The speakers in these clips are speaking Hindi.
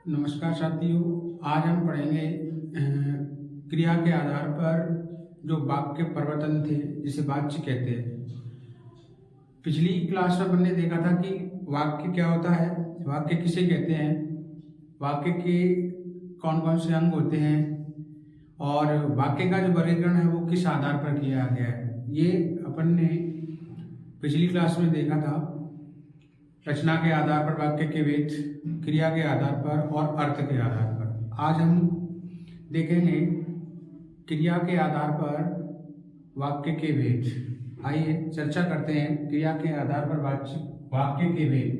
नमस्कार साथियों। आज हम पढ़ेंगे क्रिया के आधार पर जो वाक्य परिवर्तन थे जिसे वाच्य कहते हैं। पिछली क्लास में हमने देखा था कि वाक्य क्या होता है, वाक्य किसे कहते हैं, वाक्य के कौन कौन से अंग होते हैं और वाक्य का जो वर्गीकरण है वो किस आधार पर किया गया है। ये अपन ने पिछली क्लास में देखा था। रचना के आधार पर वाक्य के भेद, क्रिया के आधार पर और अर्थ के आधार पर। आज हम देखेंगे क्रिया के आधार पर वाक्य के भेद। आइए चर्चा करते हैं क्रिया के आधार पर वाक्य के भेद।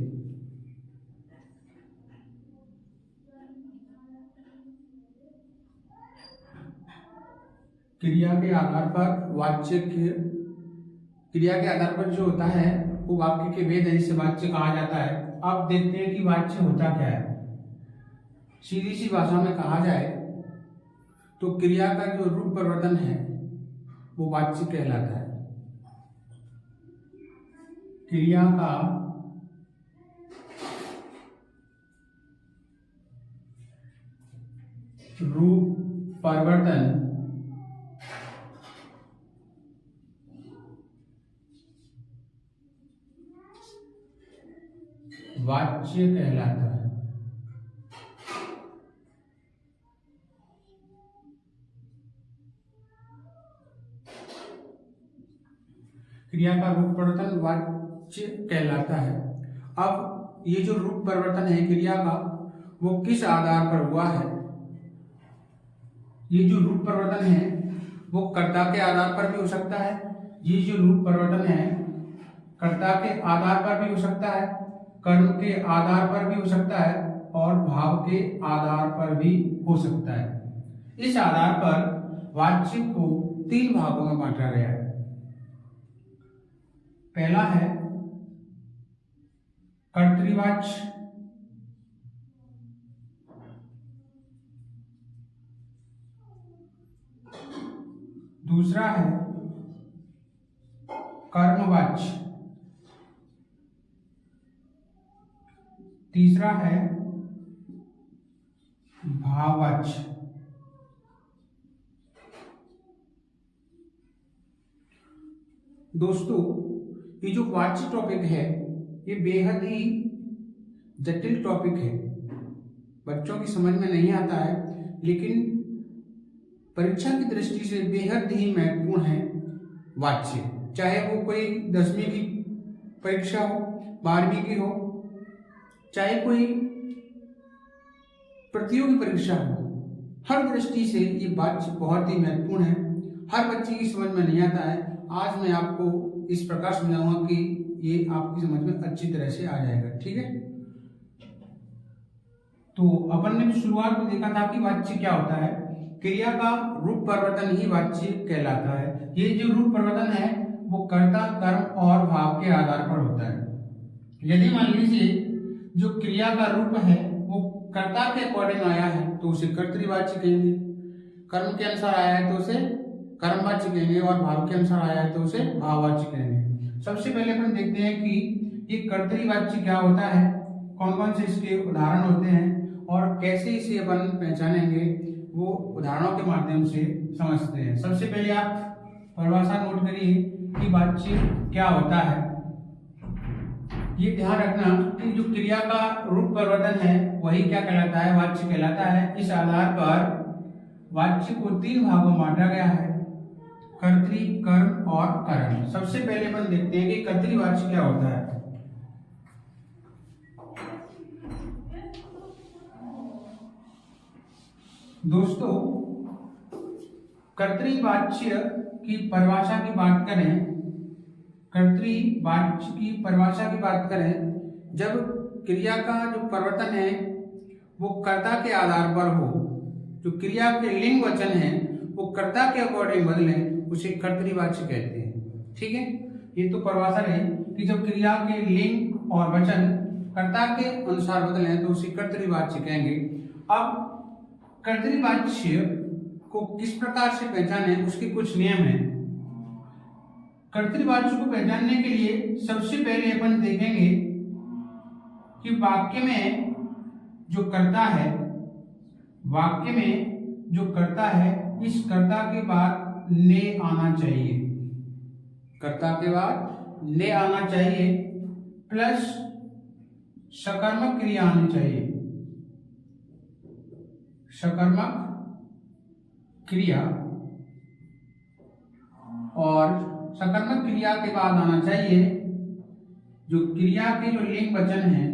क्रिया के आधार पर क्रिया के आधार पर जो होता है वो वाक्य के भेद है, जिसे वाच्य कहा जाता है। अब देखते हैं कि वाच्य होता क्या है। सीधी सी भाषा में कहा जाए तो क्रिया का जो रूप परिवर्तन है वो वाच्य कहलाता है। क्रिया का रूप परिवर्तन वाच्य कहलाता है। क्रिया का रूप परिवर्तन वाच्य कहलाता है। अब ये जो रूप परिवर्तन है क्रिया का, वो किस आधार पर हुआ है। ये जो रूप परिवर्तन है वो कर्ता के आधार पर भी हो सकता है। ये जो रूप परिवर्तन है कर्ता के आधार पर भी हो सकता है, कर्म के आधार पर भी हो सकता है और भाव के आधार पर भी हो सकता है। इस आधार पर वाच्य को 3 भागों में बांटा गया है। पहला है कर्तृवाच्य, दूसरा है कर्मवाच्य, तीसरा है भाववाच्य। दोस्तों, ये जो वाच्य टॉपिक है ये बेहद ही जटिल टॉपिक है। बच्चों की समझ में नहीं आता है, लेकिन परीक्षा की दृष्टि से बेहद ही महत्वपूर्ण है वाच्य। चाहे वो कोई 10वीं की परीक्षा हो, 12वीं की हो, चाहे कोई प्रतियोगी परीक्षा हो, हर दृष्टि से ये वाच्य बहुत ही महत्वपूर्ण है। हर बच्चे की समझ में नहीं आता है। आज मैं आपको इस प्रकार समझाऊंगा कि ये आपकी समझ में अच्छी तरह से आ जाएगा। ठीक है, तो अपन ने शुरुआत में देखा था कि वाच्य क्या होता है। क्रिया का रूप परिवर्तन ही वाच्य कहलाता है। ये जो रूप परिवर्तन है वो कर्ता, कर्म और भाव के आधार पर होता है। यदि मान लीजिए जो क्रिया का रूप है वो कर्ता के अकॉर्डिंग आया है तो उसे कर्तृवाच्य कहेंगे, कर्म के अनुसार आया है तो उसे कर्मवाच्य कहेंगे और भाव के अनुसार आया है तो उसे भाववाच्य कहेंगे। सबसे पहले अपन देखते हैं कि ये कर्तृवाच्य क्या होता है, कौन कौन से इसके उदाहरण होते हैं और कैसे इसे अपन पहचानेंगे, वो उदाहरणों के माध्यम से समझते हैं। सबसे पहले आप परिभाषा नोट करिए कि वाच्य क्या होता है। ये ध्यान रखना कि जो क्रिया का रूप परिवर्तन है वही क्या कहलाता है, वाच्य कहलाता है। इस आधार पर वाच्य को 3 भागों में बांटा गया है, कर्तृ, कर्म और करण। सबसे पहले अपन देखते हैं कि कर्तृवाच्य क्या होता है। दोस्तों, कर्तृवाच्य की परिभाषा की बात करें, कर्तृवाच्य की परिभाषा की बात करें, जब क्रिया का जो परिवर्तन है वो कर्ता के आधार पर हो, जो क्रिया के लिंग वचन है वो कर्ता के अकॉर्डिंग बदलें, उसे कर्तृवाच्य कहते हैं। ठीक है, ये तो परिभाषा रही कि जब क्रिया के लिंग और वचन कर्ता के अनुसार बदलें तो उसे कर्तृवाच्य कहेंगे। अब कर्तृवाच्य को किस प्रकार से पहचाने, उसके कुछ नियम हैं। कर्तृवाच्य को पहचानने के लिए सबसे पहले अपन देखेंगे कि वाक्य में जो कर्ता है, वाक्य में जो कर्ता है, इस कर्ता के बाद ने आना चाहिए, कर्ता के बाद ने आना चाहिए, प्लस सकर्मक क्रिया आनी चाहिए, सकर्मक क्रिया, और सकर्मक क्रिया के बाद आना चाहिए जो क्रिया के जो लिंग वचन हैं,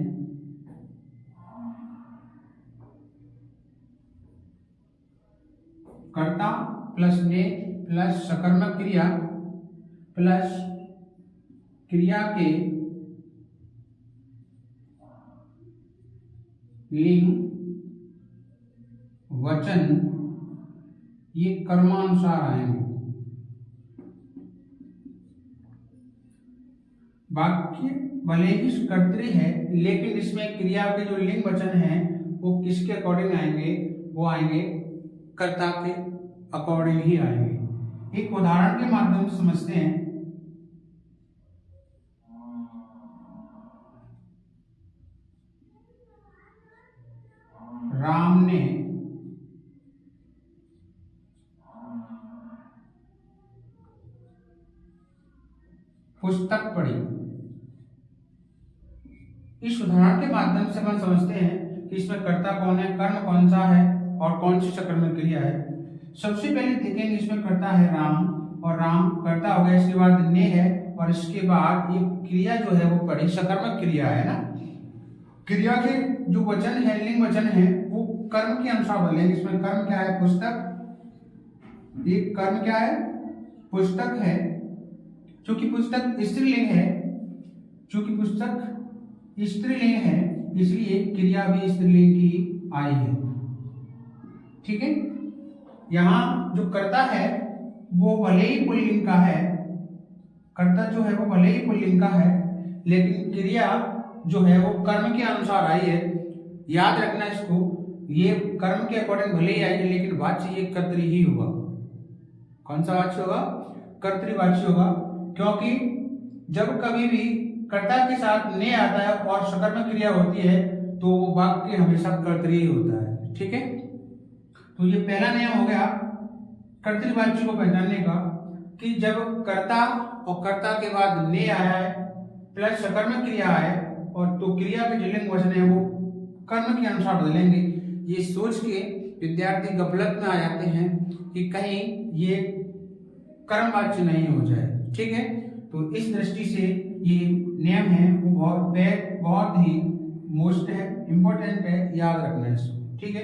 कर्ता प्लस ने प्लस सकर्मक क्रिया प्लस क्रिया के लिंग वचन, ये कर्मानुसार आएंगे। वाक्य भले ही कर्तृ है, लेकिन इसमें क्रिया के जो लिंग वचन हैं वो किसके अकॉर्डिंग आएंगे? वो आएंगे कर्ता के अकॉर्डिंग ही आएंगे। एक उदाहरण के माध्यम से समझते हैं। राम ने पुस्तक पढ़ी। इस उदाहरण के माध्यम से हम समझते हैं कि इसमें कर्ता कौन है, कर्म कौन सा है और कौन सी सकर्मक क्रिया है। सबसे पहले देखेंगे इसमें कर्ता है राम, और राम कर्ता हो गया, इसके बाद ने है, और इसके बाद ये क्रिया जो है वो पढ़ी, सकर्मक क्रिया है ना। क्रिया के जो वचन है, लिंग वचन है, वो कर्म के अनुसार बदलेंगे। इसमें कर्म क्या है? पुस्तक। ये कर्म क्या है? पुस्तक है। चूंकि पुस्तक स्त्रीलिंग है, चूंकि पुस्तक स्त्रीलिंग है, इसलिए क्रिया भी स्त्रीलिंग की आई है। ठीक है। यहाँ जो कर्ता है वो भले ही पुल्लिंग का है, कर्ता जो है वो भले ही पुल्लिंग का है, लेकिन क्रिया जो है वो कर्म के अनुसार आई है। याद रखना इसको, ये कर्म के अकॉर्डिंग भले ही आई है, लेकिन वाच्य ये कर्तृ ही होगा। कौन सा वाच्य होगा? कर्तृवाच्य होगा, क्योंकि जब कभी भी कर्ता के साथ ने आता है और सकर्मक क्रिया होती है तो वो वाक्य हमेशा कर्तृ ही होता है। ठीक है। तो ये पहला नियम हो गया कर्तृवाच्य को पहचानने का, कि जब कर्ता और कर्ता के बाद ने आया है प्लस सकर्मक क्रिया है, और तो क्रिया के जो लिंग वचन है वो कर्म के अनुसार बदलेंगे। ये सोच के विद्यार्थी गफलत में आ जाते हैं कि कहीं ये कर्मवाच्य नहीं हो जाए। ठीक है। तो इस दृष्टि से ये नियम है वो बहुत ही मोस्ट है, इंपॉर्टेंट है, याद रखना है इसको। ठीक है।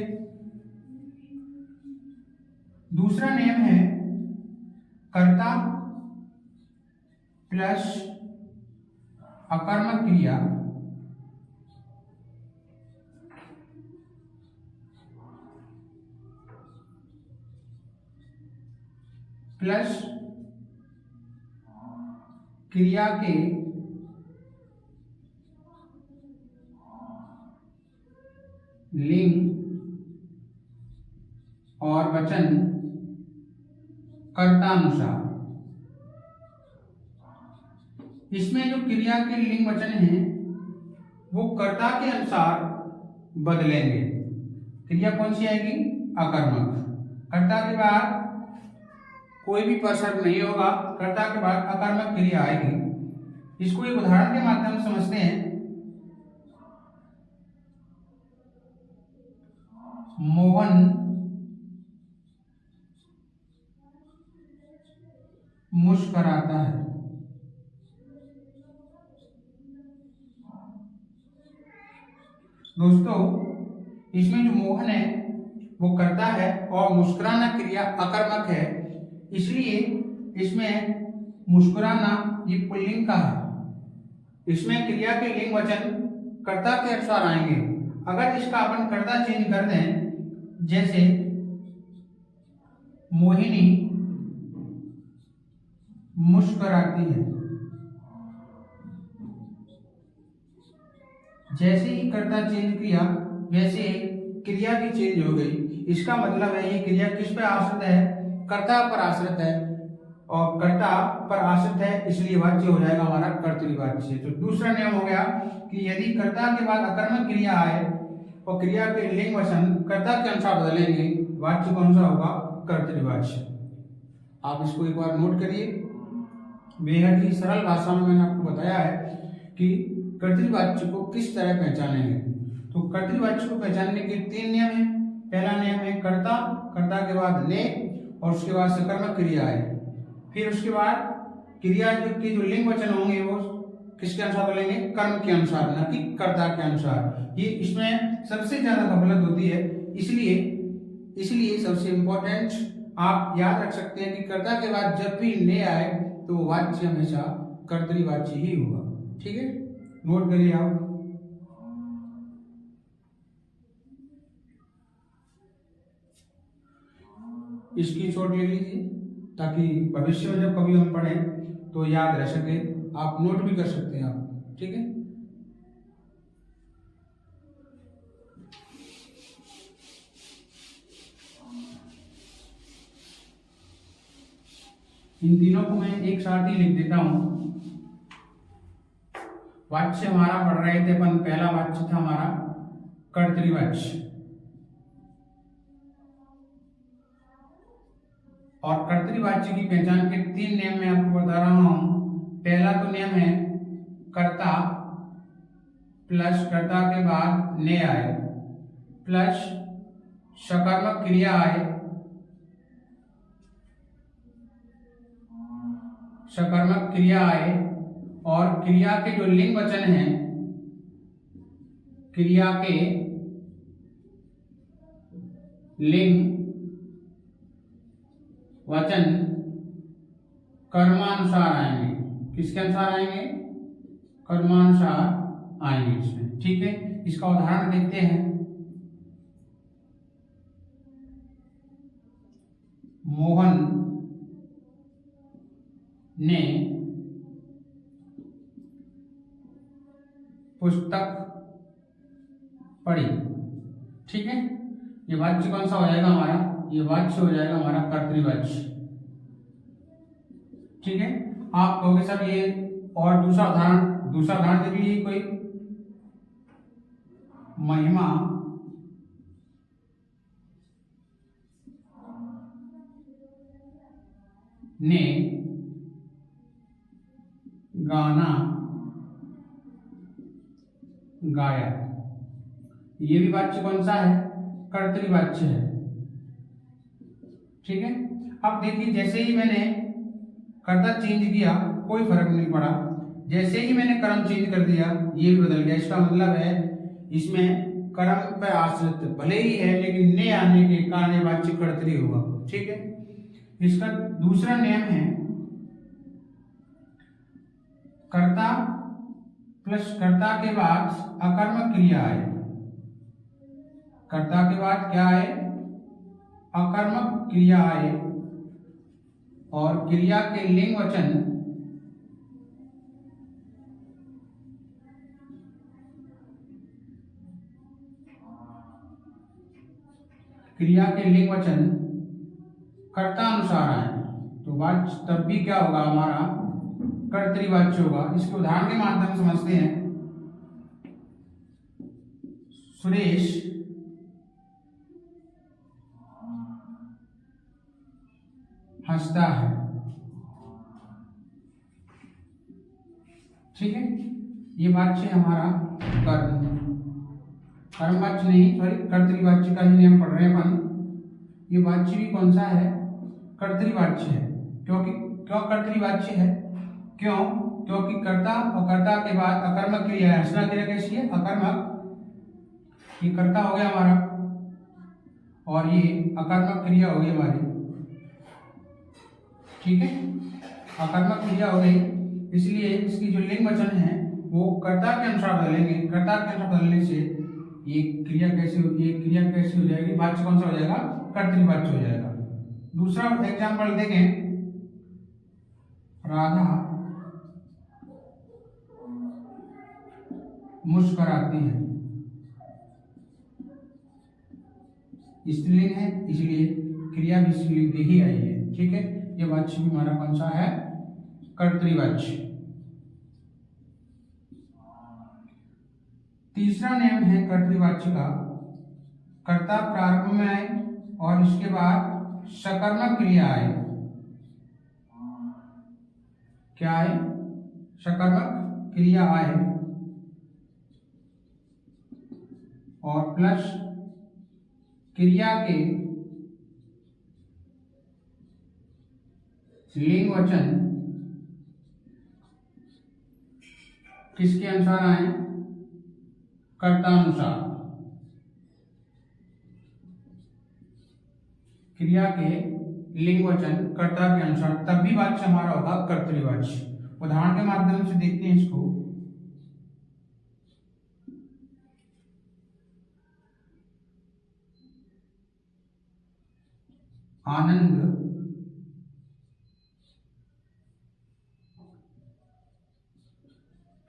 दूसरा नियम है कर्ता प्लस अकर्मक क्रिया प्लस क्रिया के लिंग और वचन कर्तानुसार। इसमें जो क्रिया के लिंग वचन हैं वो कर्ता के अनुसार बदलेंगे। क्रिया कौन सी आएगी? अकर्मक। कर्ता के बाद कोई भी पर्सन नहीं होगा, कर्ता के बाद अकर्मक क्रिया आएगी। इसको एक उदाहरण के माध्यम से समझते हैं। मोहन मुस्कुराता है। दोस्तों, इसमें जो मोहन है वो कर्ता है और मुस्कुराना क्रिया अकर्मक है, इसलिए इसमें मुस्कुराना ये पुल्लिंग का है। इसमें क्रिया के लिंग वचन कर्ता के अनुसार आएंगे। अगर इसका अपन कर्ता चेंज कर दें, जैसे मोहिनी मुस्कुराती है, जैसे ही कर्ता चेंज किया वैसे क्रिया भी चेंज हो गई। इसका मतलब है ये क्रिया किस पे आश्रित है? कर्ता पर आश्रित है, और कर्ता पर आश्रित है इसलिए वाच्य हो जाएगा हमारा कर्तृवाच्य। तो दूसरा नियम हो गया कि यदि कर्ता के बाद अकर्मक क्रिया आए और क्रिया के लिंग वचन कर्ता के अनुसार बदलेंगे, वाच्य कौन सा होगा? कर्तृवाच्य। आप इसको एक बार नोट करिए। बेहद ही सरल भाषा में मैंने आपको बताया है कि कर्तृवाच्य को किस तरह पहचानेंगे। तो कर्तृवाच्य को पहचानने के 3 नियम हैं। पहला नियम है कर्ता, कर्ता के बाद ने और उसके बाद सकर्मक क्रिया है। फिर उसके बाद क्रिया के जो लिंग वचन होंगे वो किसके अनुसार बोलेंगे? कर्म के अनुसार, न कि कर्ता के अनुसार। ये इसमें सबसे ज्यादा गफलत होती है। इसलिए सबसे इंपॉर्टेंट आप याद रख सकते हैं कि कर्ता के बाद जब भी ने आए तो वाच्य हमेशा कर्तृवाच्य ही होगा। ठीक है, नोट करिए आप। इसकी चोट ले लीजिए ताकि भविष्य में जब कभी हम पढ़ें तो याद रह सके। आप नोट भी कर सकते हैं आप। ठीक है, इन तीनों को मैं एक साथ ही लिख देता हूं। वाच्य हमारा पढ़ रहे थे अपन, पहला वाच्य था हमारा कर्तृवाच्य। और कर्तृवाच्य की पहचान के 3 नियम मैं आपको बता रहा हूं। पहला तो नियम है कर्ता प्लस कर्ता के बाद ने आए प्लस सकर्मक क्रिया आए, सकर्मक क्रिया आए और क्रिया के जो लिंग वचन हैं, क्रिया के लिंग वचन कर्मानुसार आएंगे। किसके अनुसार आएंगे? कर्मानुसार आएंगे इसमें। ठीक है, इसका उदाहरण देखते हैं। मोहन ने पुस्तक पढ़ी। ठीक है, ये वाच्य कौन सा हो जाएगा हमारा? ये वाच्य हो जाएगा हमारा कर्तृवाच्य। ठीक है, आप कहोगे सर ये और दूसरा उदाहरण देख लीजिए कोई। महिमा ने गाना गाया। ये भी वाच्य कौन सा है? कर्तृवाच्य है। ठीक है, अब देखिए जैसे ही मैंने कर्ता चेंज किया कोई फर्क नहीं पड़ा, जैसे ही मैंने कर्म चेंज कर दिया ये भी बदल गया। इसका मतलब है इसमें कर्म पर आश्रित भले ही है लेकिन ने आने के कारण ये वाच्य कर्तरी होगा। ठीक है, इसका दूसरा नियम है कर्ता प्लस कर्ता के बाद अकर्मक क्रिया आए। कर्ता के बाद क्या आए? अकर्मक क्रिया आए और क्रिया के लिंग वचन कर्ता अनुसार आए तो वाच्य तब भी क्या होगा? हमारा कर्तृवाच्य होगा। इसके उदाहरण के माध्यम से समझते हैं। सुरेश हंसता है। ठीक है, ये वाच्य हमारा कर्मवाच्य नहीं, सॉरी कर्तृवाच्य का ही नियम पढ़ रहे हैं अपन। ये वाच्य भी कौन सा है? कर्तृवाच्य है। क्यों कर्तृवाच्य है? क्योंकि कर्ता और कर्ता के बाद अकर्मक क्रिया है। हंसना क्रिया कैसी है? अकर्मक। ये कर्ता हो गया हमारा और ये अकर्मक क्रिया हो गई हमारी। ठीक है, अकर्मक क्रिया हो गई, इसलिए इसकी जो लिंग वचन है वो कर्ता के अनुसार बदलेंगे। कर्ता के अनुसार बदलने से ये क्रिया कैसी हो जाएगी? वाच्य कौन सा हो जाएगा? कर्तृवाच्य हो जाएगा। दूसरा एग्जाम्पल देखें। राधा मुस्कुराती है। स्त्रीलिंग है इसलिए क्रिया भी स्त्रीलिंग की ही आई है। ठीक है, ये वाच्य भी हमारा कौन सा है? कर्तृवाच्य। तीसरा नियम है कर्तृवाच्य का कर्ता प्रारंभ में आए और इसके बाद सकर्मक क्रिया आए। क्या आए? सकर्मक क्रिया आए और प्लस क्रिया के लिंग वचन किसके अनुसार आए? कर्तानुसार। क्रिया के लिंग वचन कर्ता के अनुसार, तब भी वाच्य हमारा होगा कर्तृवाच्य। उदाहरण के माध्यम से देखते हैं इसको। आनंद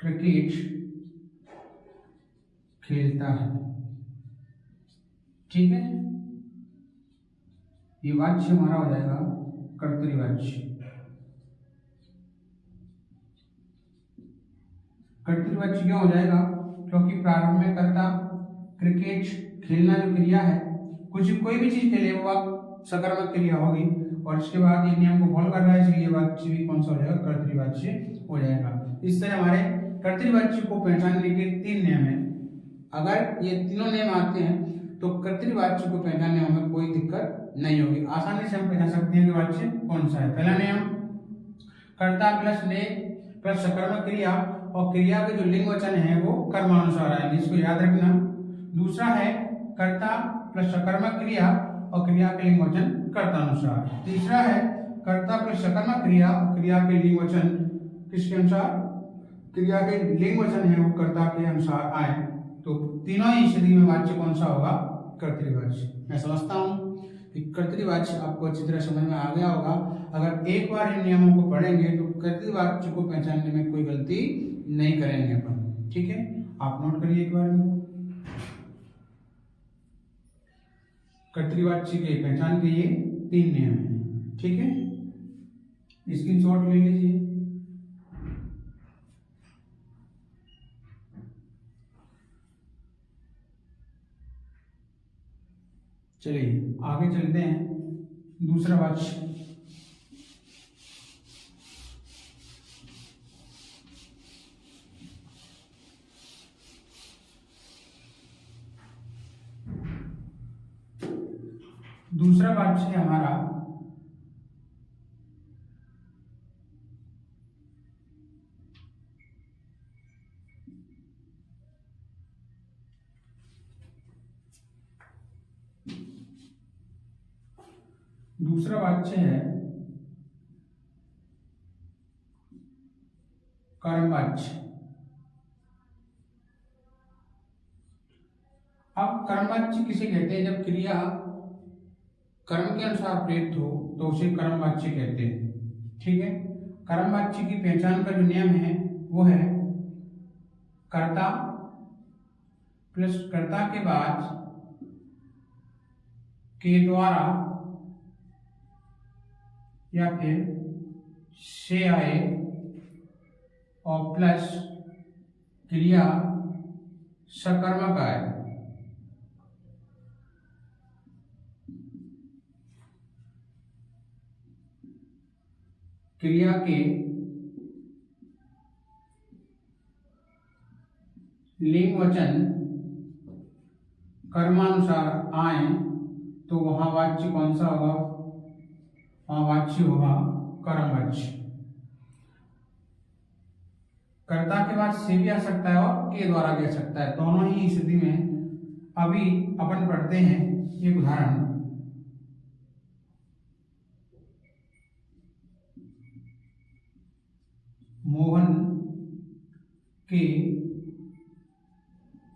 क्रिकेट खेलता है। ठीक है, ये वाच्य हमारा हो जाएगा कर्तृवाच्य। कर्तृवाच्य क्यों हो जाएगा? क्योंकि प्रारंभ में कर्ता, क्रिकेट खेलना जो क्रिया है, कोई भी चीज के लिए वो सकर्मक क्रिया होगी और इसके बाद ये नियम को फॉलो कर रहा है, इसलिए वाच्य भी कौन सा हो जाएगा? कर्तृवाच्य हो जाएगा। इस तरह हमारे कर्तृवाच्य को पहचानने के 3 नियम हैं। अगर ये तीनों नियम आते हैं तो कर्तृवाच्य को पहचानने में हमें कोई दिक्कत नहीं होगी, आसानी से हम पहचान सकते हैं कि वाच्य कौन सा है। पहला नियम, कर्ता प्लस ने प्लस सकर्मक क्रिया और क्रिया के जो लिंग वचन है वो कर्मानुसार आएंगे, इसको याद रखना। दूसरा है कर्ता प्लस सकर्मक क्रिया और क्रिया के लिंग वचन कर्तानुसार। तीसरा है कर्ता प्लस सकर्मक क्रिया और क्रिया के लिंग वचन किसके अनुसार? क्रिया के लिंग वचन है वो कर्ता के अनुसार आए। तो तीनों ही स्थिति में वाच्य कौन सा होगा? कर्तृवाच्य। मैं समझता हूं कि कर्तृवाच्य आपको अच्छी तरह समझ में आ गया होगा। अगर एक बार इन नियमों को पढ़ेंगे तो कर्तृवाच्य को पहचानने में कोई गलती नहीं करेंगे अपन। ठीक है, आप नोट करिए एक बार इनको। कर्तृवाच्य के पहचान के ये 3 नियम हैं। ठीक है, स्क्रीनशॉट ले लीजिए। चलिए आगे चलते हैं। दूसरा वाच्य, दूसरा वाच्य है हमारा है कर्मवाच्य। अब कर्मवाच्य किसे कहते हैं? जब क्रिया कर्म के अनुसार प्रयुक्त हो तो उसे कर्मवाच्य कहते हैं। ठीक है, कर्मवाच्य की पहचान का जो नियम है वो है कर्ता प्लस कर्ता के बाद के द्वारा या फिर से आए और प्लस क्रिया सकर्मक आए। क्रिया के लिंग वचन कर्मानुसार आए तो वहां वाच्य कौन सा होगा? वहां वाच्य होगा कर्मवाच्य। कर्ता के बाद से भी आ सकता है और के द्वारा भी आ सकता है। दोनों ही स्थिति में अभी अपन पढ़ते हैं एक उदाहरण। मोहन के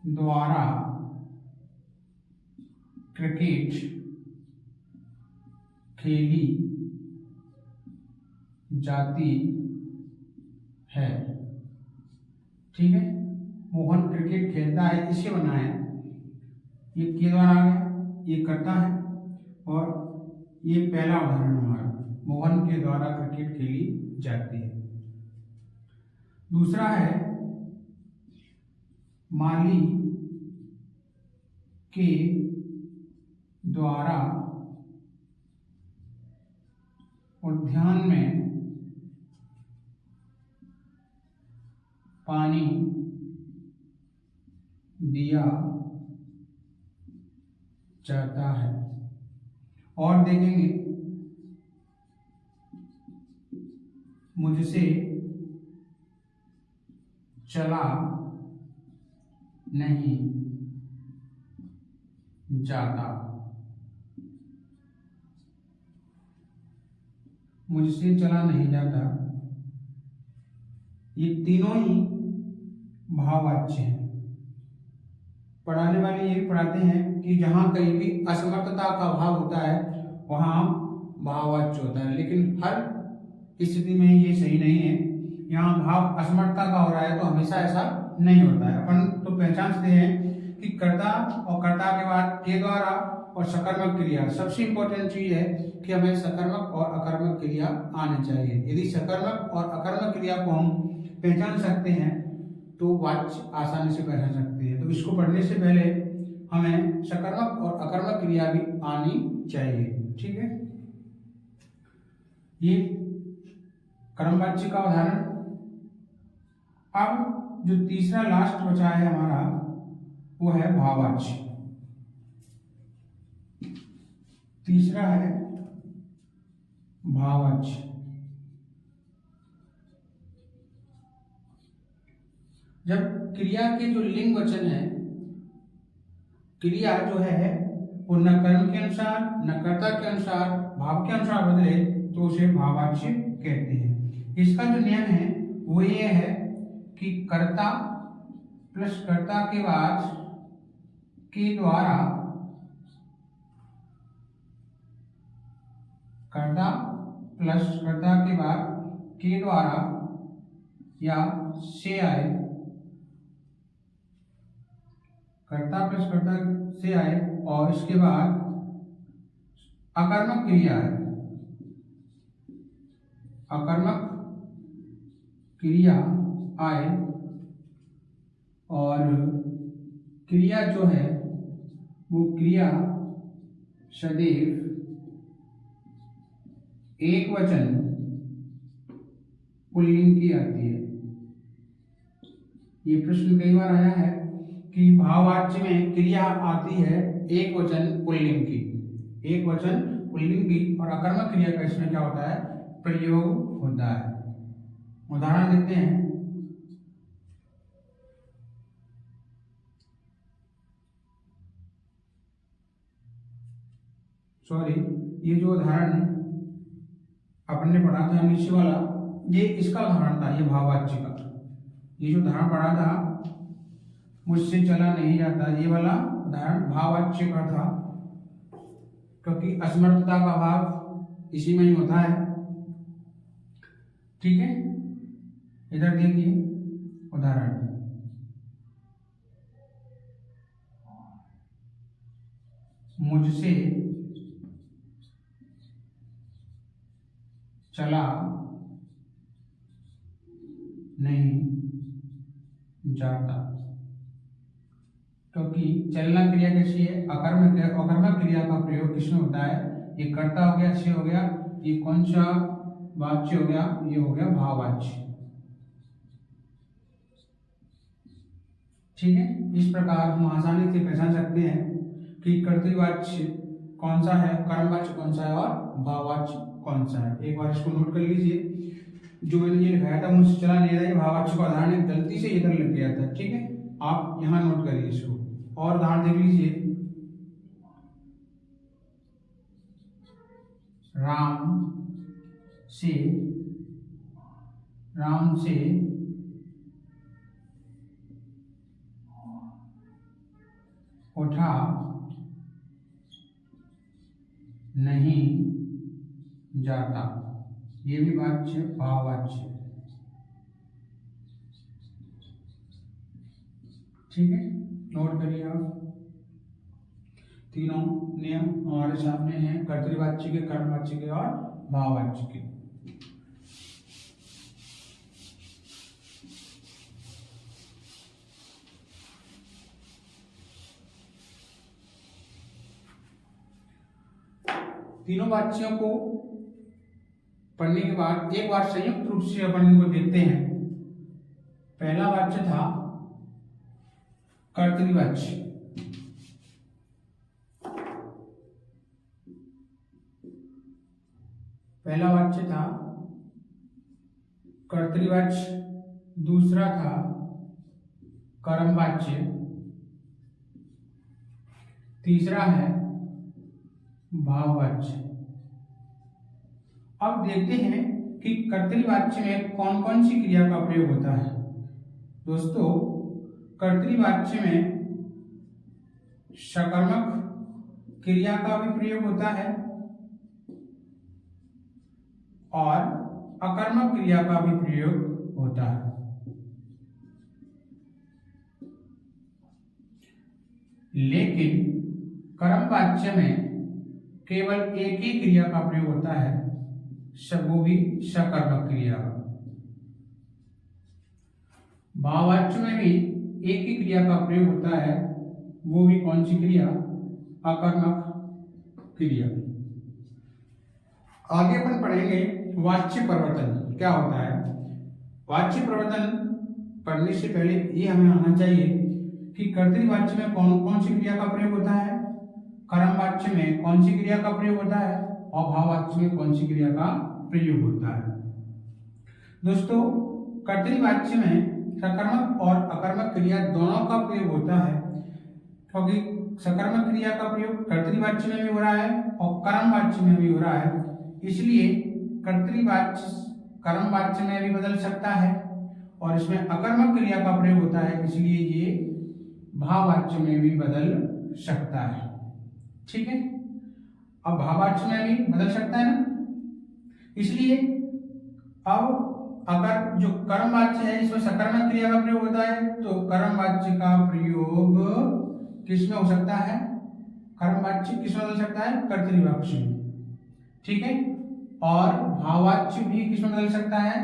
द्वारा क्रिकेट खेली जाती है। ठीक है, मोहन क्रिकेट खेलता है, इसे बनाया, ये के द्वारा आ गया, ये कर्ता है और ये पहला उदाहरण हमारा, मोहन के द्वारा क्रिकेट खेली जाती है। दूसरा है माली के द्वारा उद्यान में पानी दिया जाता है। और देखेंगे, मुझसे चला नहीं जाता। मुझसे चला नहीं जाता, ये तीनों ही भाववाच्य हैं। पढ़ाने वाले ये पढ़ाते हैं कि जहां कहीं भी असमर्थता का भाव होता है वहां भाववाच्य होता है, लेकिन हर स्थिति में ये सही नहीं है। यहाँ भाव असमर्थता का हो रहा है तो हमेशा ऐसा नहीं होता है। अपन तो पहचान सकते हैं कि कर्ता और कर्ता के बाद के द्वारा और सकर्मक क्रिया। सबसे इंपॉर्टेंट चीज है कि हमें सकर्मक और अकर्मक क्रिया आनी चाहिए। यदि सकर्मक और अकर्मक क्रिया को हम पहचान सकते हैं तो वाच्य आसानी से पहचान सकते हैं। तो इसको पढ़ने से पहले हमें सकर्मक और अकर्मक क्रिया भी आनी चाहिए। ठीक है, ये कर्मवाच्य का उदाहरण। अब जो तीसरा लास्ट बचा है हमारा वो है भाववाच्य। तीसरा है भाववाच्य। जब क्रिया के जो लिंग वचन है, क्रिया जो है वो न कर्म के अनुसार न कर्ता के अनुसार भाव के अनुसार बदले तो उसे भाववाच्य कहते हैं। इसका जो नियम है वो ये है कि कर्ता प्लस कर्ता के बाद के द्वारा, कर्ता प्लस कर्ता के बाद के द्वारा या से आए, कर्ता प्लस कर्ता से आए और इसके बाद अकर्मक क्रिया है। अकर्मक क्रिया आए और क्रिया जो है वो क्रिया सदैव एक वचन पुल्लिंग की आती है। ये प्रश्न कई बार आया है कि भाववाच्य में क्रिया आती है एक वचन पुल्लिंग की, एक वचन पुल्लिंग की, और अकर्मक क्रिया का इसमें क्या होता है, प्रयोग होता है। उदाहरण देखते हैं। सॉरी, ये जो उदाहरण अपन ने पढ़ा था नीचे वाला, ये इसका उदाहरण था, ये भाववाच्य का। ये जो उदाहरण पढ़ा था मुझसे चला नहीं जाता, ये वाला उदाहरण भाववाच्य का था, क्योंकि असमर्थता का भाव इसी में ही होता है। ठीक है, इधर देखिए उदाहरण। मुझसे चला नहीं जाता, क्योंकि चलना क्रिया कैसी है, अकर्मक क्रिया का प्रयोग किसमें होता है, ये कर्ता हो गया, से हो गया, ये कौन सा वाच्य हो गया, ये हो गया भाववाच्य। ठीक है, इस प्रकार हम आसानी से पहचान सकते हैं कि कर्तृवाच्य कौन सा है, कर्मवाच्य कौन सा है और भाववाच्य कौन सा है। एक बार इसको नोट कर लीजिए। जो मैंने ये लिखाया था मुझसे चला नहीं रहा, भाववाच्य का उदाहरण गलती से इधर लग गया था। ठीक है, आप यहाँ नोट करिए इसको और उदाहरण देख लीजिए। राम से उठा नहीं जाता, ये भी वाच्य भाववाच्य। ठीक है, नोट करिए आप। तीनों नियम हमारे सामने हैं, कर्तृवाच्य के, कर्मवाच्य के और भाववाच्य के। तीनों वाच्यों को पढ़ने के बाद एक बार संयुक्त रूप से अपन इनको देखते हैं। पहला वाच्य था कर्तृवाच्य। पहला वाच्य था कर्तृवाच्य, दूसरा था कर्मवाच्य, तीसरा है भाववाच्य। अब देखते हैं कि कर्तृवाच्य में कौन कौन सी क्रिया का प्रयोग होता है। दोस्तों, कर्तृवाच्य में सकर्मक क्रिया का भी प्रयोग होता है और अकर्मक क्रिया का भी प्रयोग होता है। लेकिन कर्मवाच्य में केवल एक ही क्रिया का प्रयोग होता है, वो भी सकर्मक क्रिया। भाववाच्य में भी एक ही क्रिया का प्रयोग होता है, वो भी कौन सी क्रिया? अकर्मक क्रिया। आगे अपन पढ़ेंगे वाच्य परिवर्तन क्या होता है। वाच्य परिवर्तन पढ़ने से पहले ये हमें आना चाहिए कि कर्तृवाच्य में कौन कौन सी क्रिया का प्रयोग होता है, कर्मवाच्य में कौन सी क्रिया का प्रयोग होता है और भाववाच्य में कौन सी क्रिया का प्रयोग होता है। दोस्तों, कर्तृवाच्य में सकर्मक और अकर्मक क्रिया दोनों का प्रयोग होता है, क्योंकि सकर्मक क्रिया का प्रयोग कर्तृवाच्य में भी हो रहा है और कर्मवाच्य में भी हो रहा है। इसलिए कर्तृवाच्य कर्मवाच्य में भी बदल सकता है और इसमें अकर्मक क्रिया का प्रयोग होता है, इसलिए ये भाववाच्य में भी बदल सकता है। ठीक है, अब भाववाच्य में भी बदल सकता है ना, इसलिए अब अगर जो कर्मवाच्य है इसमें सकर्मक क्रिया का प्रयोग होता है तो कर्मवाच्य का प्रयोग किस में हो सकता है? कर्मवाच्य किस में बदल सकता है? कर्तृवाच्य में। ठीक है, और भाववाच्य भी किस में बदल सकता है?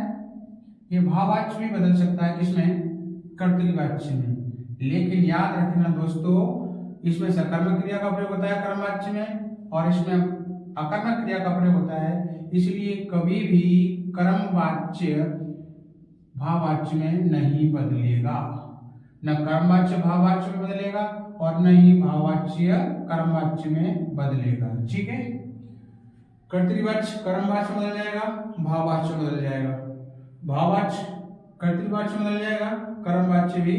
ये भाववाच्य भी बदल सकता है किसमें? कर्तृवाच्य में। लेकिन याद रखना दोस्तों, इसमें सकर्मक क्रिया का प्रयोग होता है कर्मवाच्य में और इसमें अकर्मक क्रिया का प्रयोग होता है, इसलिए कभी भी कर्मवाच्य भाववाच्य में नहीं बदलेगा। न कर्मवाच्य भाववाच्य में बदलेगा और न ही भाववाच्य कर्मवाच्य में बदलेगा। ठीक है, कर्तृवाच्य कर्मवाच्य में बदल जाएगा, भाववाच्य में बदल जाएगा, भाववाच्य कर्तृवाच्य में बदल जाएगा, कर्मवाच्य भी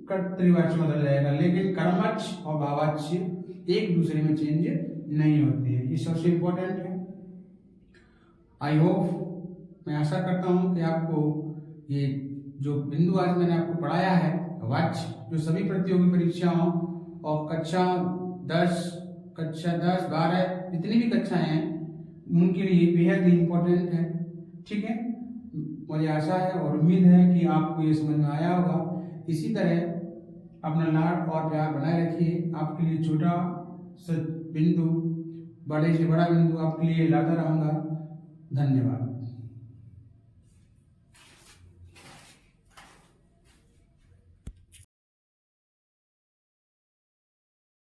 कर्तृवाच्य में बदल जाएगा। लेकिन कर्मवाच्य और भाववाच्य एक दूसरे में चेंज नहीं होते हैं, ये सबसे इंपॉर्टेंट है। आई होप, मैं आशा करता हूँ कि आपको ये जो बिंदु आज मैंने आपको पढ़ाया है वाच्य, जो सभी प्रतियोगी परीक्षाओं और कक्षा 10, 12 जितनी भी कक्षाएं हैं उनके लिए बेहद ही इम्पोर्टेंट है। ठीक है, मुझे आशा है और उम्मीद है कि आपको ये समझ में आया होगा। इसी तरह अपना लाड और प्यार बनाए रखिए। आपके लिए छोटा सा बिंदु बड़े से बड़ा बिंदु आपके लिए लाता रहूँगा। धन्यवाद।